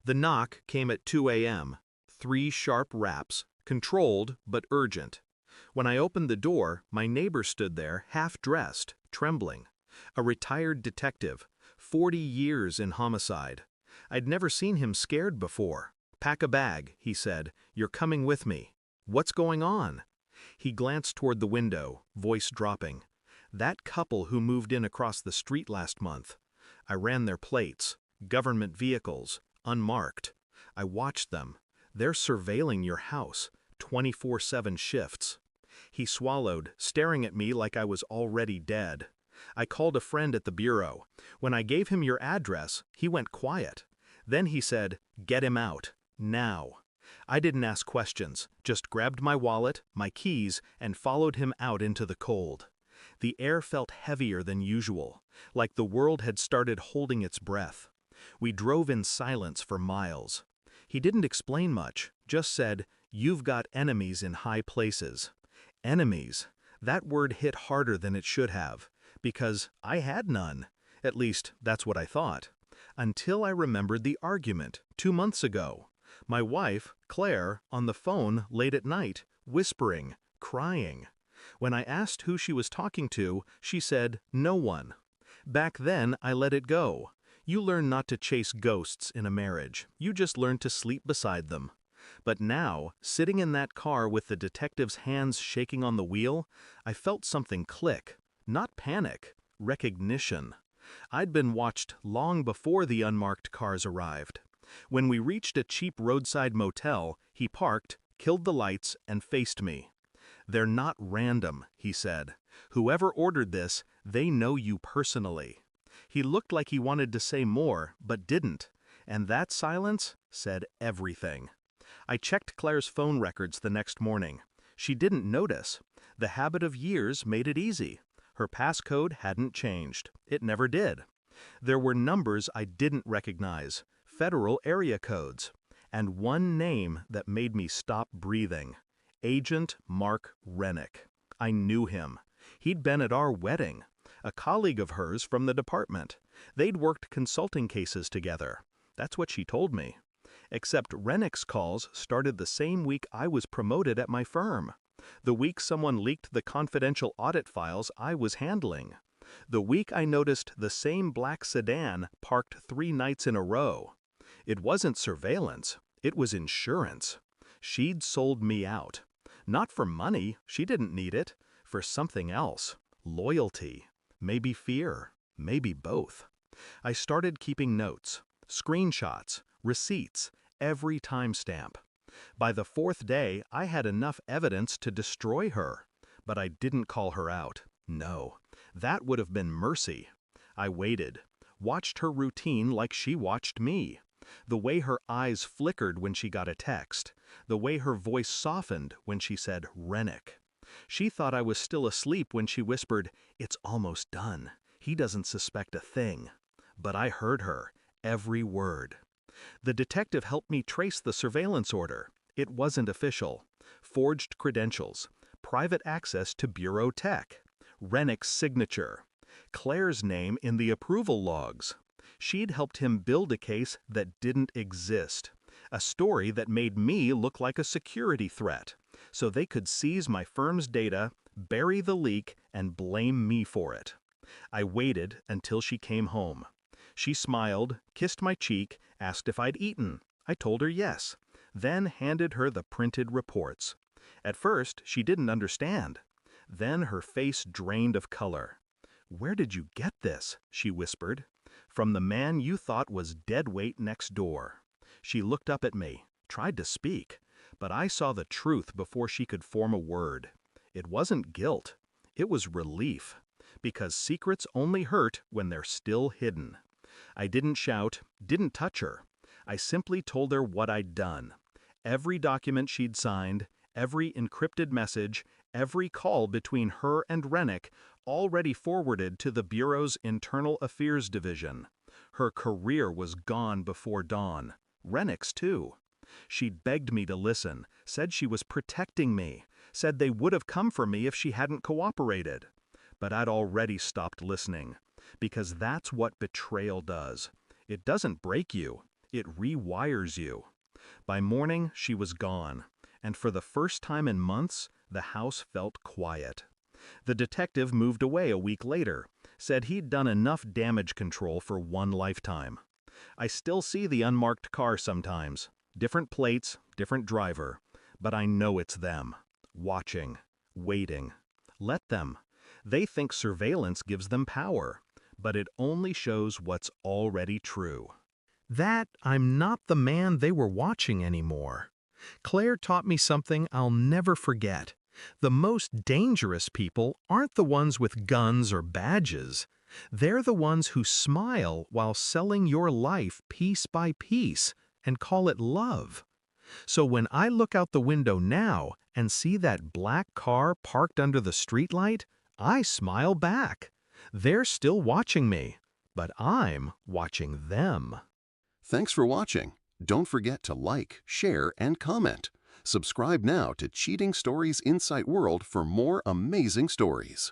The knock came at 2 a.m., 3 sharp raps, controlled but urgent. When I opened the door, my neighbor stood there, half-dressed, trembling. A retired detective, 40 years in homicide. I'd never seen him scared before. "Pack a bag," he said. "You're coming with me." "What's going on?" He glanced toward the window, voice dropping. "That couple who moved in across the street last month. I ran their plates. Government vehicles. Unmarked. I watched them. They're surveilling your house. 24/7 shifts." He swallowed, staring at me like I was already dead. I called a friend at the bureau. When I gave him your address, he went quiet. Then he said, "Get him out. Now." I didn't ask questions, just grabbed my wallet, my keys, and followed him out into the cold. The air felt heavier than usual, like the world had started holding its breath. We drove in silence for miles. He didn't explain much, just said, "You've got enemies in high places." Enemies. That word hit harder than it should have, because I had none. At least, that's what I thought. Until I remembered the argument 2 months ago. My wife, Claire, on the phone late at night, whispering, crying. When I asked who she was talking to, she said, "No one." Back then, I let it go. You learn not to chase ghosts in a marriage. You just learn to sleep beside them. But now, sitting in that car with the detective's hands shaking on the wheel, I felt something click. Not panic, recognition. I'd been watched long before the unmarked cars arrived. When we reached a cheap roadside motel, he parked, killed the lights, and faced me. "They're not random," he said. "Whoever ordered this, they know you personally." He looked like he wanted to say more, but didn't. And that silence said everything. I checked Claire's phone records the next morning. She didn't notice. The habit of years made it easy. Her passcode hadn't changed. It never did. There were numbers I didn't recognize, federal area codes, and one name that made me stop breathing. Agent Mark Rennick. I knew him. He'd been at our wedding. A colleague of hers from the department. They'd worked consulting cases together. That's what she told me. Except Rennick's calls started the same week I was promoted at my firm. The week someone leaked the confidential audit files I was handling. The week I noticed the same black sedan parked 3 nights in a row. It wasn't surveillance. It was insurance. She'd sold me out. Not for money, she didn't need it. For something else. Loyalty. Maybe fear. Maybe both. I started keeping notes. Screenshots. Receipts. Every timestamp. By the 4th day, I had enough evidence to destroy her. But I didn't call her out. No. That would have been mercy. I waited. Watched her routine like she watched me. The way her eyes flickered when she got a text. The way her voice softened when she said Rennick. She thought I was still asleep when she whispered, "It's almost done. He doesn't suspect a thing." But I heard her. Every word. The detective helped me trace the surveillance order. It wasn't official. Forged credentials. Private access to bureau tech. Rennick's signature. Claire's name in the approval logs. She'd helped him build a case that didn't exist. A story that made me look like a security threat. So they could seize my firm's data, bury the leak, and blame me for it. I waited until she came home. She smiled, kissed my cheek, asked if I'd eaten. I told her yes, then handed her the printed reports. At first, she didn't understand. Then her face drained of color. "Where did you get this?" she whispered. "From the man you thought was dead weight next door." She looked up at me, tried to speak, but I saw the truth before she could form a word. It wasn't guilt. It was relief. Because secrets only hurt when they're still hidden. I didn't shout, didn't touch her. I simply told her what I'd done. Every document she'd signed, every encrypted message, every call between her and Rennick, already forwarded to the Bureau's Internal Affairs Division. Her career was gone before dawn. Rennick's too. She'd begged me to listen, said she was protecting me, said they would have come for me if she hadn't cooperated. But I'd already stopped listening. Because that's what betrayal does. It doesn't break you. It rewires you. By morning, she was gone, and for the first time in months, the house felt quiet. The detective moved away a week later, said he'd done enough damage control for one lifetime. I still see the unmarked car sometimes. Different plates, different driver. But I know it's them. Watching. Waiting. Let them. They think surveillance gives them power. But it only shows what's already true. That I'm not the man they were watching anymore. Claire taught me something I'll never forget. The most dangerous people aren't the ones with guns or badges. They're the ones who smile while selling your life piece by piece and call it love. So when I look out the window now and see that black car parked under the streetlight, I smile back. They're still watching me, but I'm watching them. Thanks for watching. Don't forget to like, share, and comment. Subscribe now to Cheating Stories Insight World for more amazing stories.